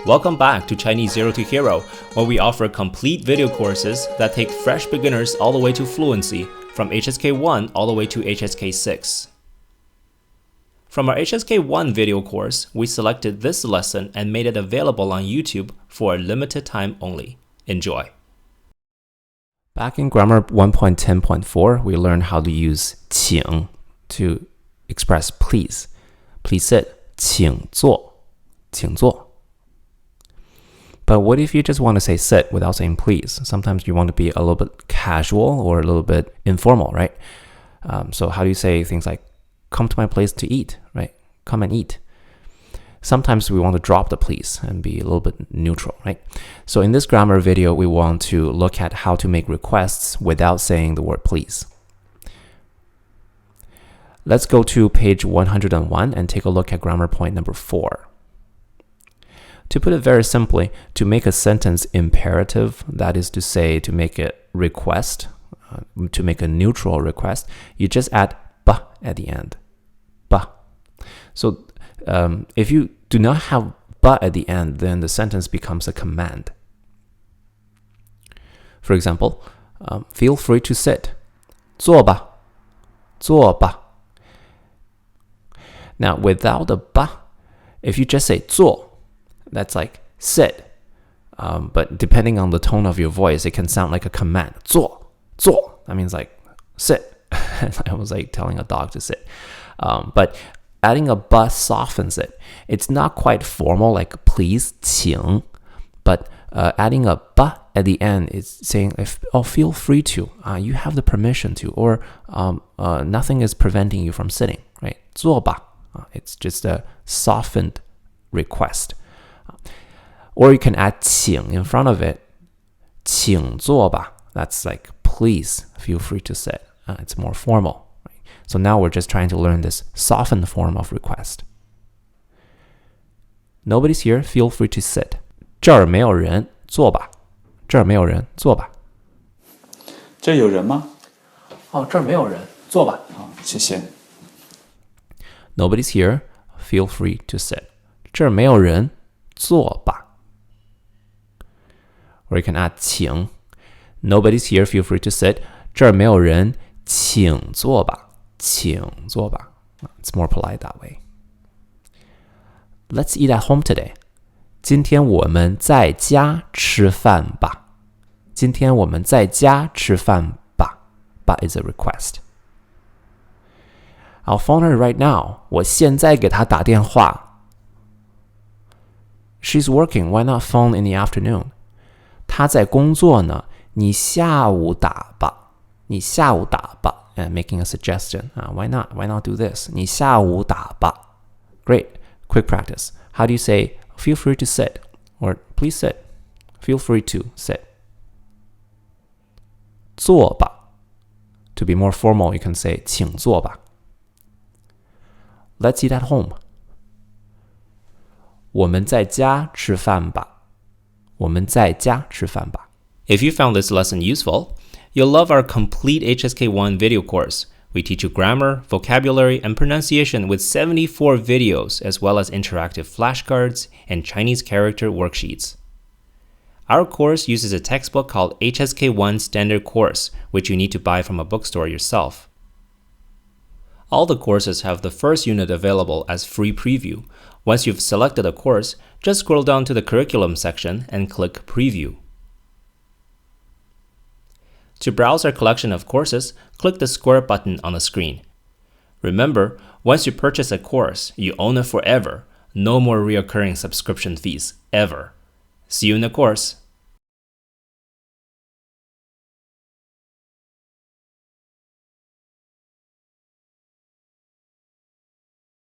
Welcome back to Chinese Zero to Hero, where we offer complete video courses that take fresh beginners all the way to fluency, from HSK 1 all the way to HSK 6. From our HSK 1 video course, we selected this lesson and made it available on YouTube for a limited time only. Enjoy. Back in Grammar 1.10.4, we learned how to use 请 to express please. Please sit. 请坐. 请坐. But what if you just want to say sit without saying please? Sometimes you want to be a little bit casual or a little bit informal, right? So how do you say things like, come to my place to eat, right? Come and eat. Sometimes we want to drop the please and be a little bit neutral, right? So in this grammar video, we want to look at how to make requests without saying the word please. Let's go to page 101 and take a look at grammar point number 4. To put it very simply, to make a sentence imperative, that is to say, to make a request, to make a neutral request, you just add ba at the end. Ba. So if you do not have ba at the end, then the sentence becomes a command. For example, feel free to sit. 坐吧. 坐吧. Now, without the ba, if you just say 坐, that's like sit. But depending on the tone of your voice, it can sound like a command. 坐. 坐. That means like sit. I was like telling a dog to sit. But adding a ba softens it. It's not quite formal like please, 请, but adding a ba at the end is saying, feel free to. You have the permission to, or nothing is preventing you from sitting, right? 坐吧. It's just a softened request. Or you can add 请 in front of it. 请坐吧. That's like please, feel free to sit. It's more formal. Right? So now we're just trying to learn this softened form of request. Nobody's here, feel free to sit. 这儿没有人，坐吧。这儿没有人，坐吧。这有人吗？这儿没有人，坐吧。好，谢谢。Nobody's here, feel free to sit. 这儿没有人，坐吧。Or you can add 请. Nobody's here, feel free to sit. 这儿没有人，请坐吧。请坐吧。It's more polite that way. Let's eat at home today. 今天我们在家吃饭吧。今天我们在家吃饭吧。But is a request. I'll phone her right now. 我现在给她打电话。She's working. Why not phone in the afternoon? 她在工作呢。你下午打吧。你下午打吧。And making a suggestion. Why not? Why not do this? 你下午打吧。Great. Quick practice. How do you say, feel free to sit? Or please sit. Feel free to sit. 坐吧. To be more formal, you can say, 请坐吧。Let's eat at home. 我们在家吃饭吧。我们在家吃饭吧。If you found this lesson useful, you'll love our complete HSK1 video course. We teach you grammar, vocabulary, and pronunciation with 74 videos, as well as interactive flashcards and Chinese character worksheets. Our course uses a textbook called HSK1 Standard Course, which you need to buy from a bookstore yourself. All the courses have the first unit available as free preview. Once you've selected a course, just scroll down to the curriculum section and click Preview. To browse our collection of courses, click the square button on the screen. Remember, once you purchase a course, you own it forever. No more recurring subscription fees, ever. See you in the course.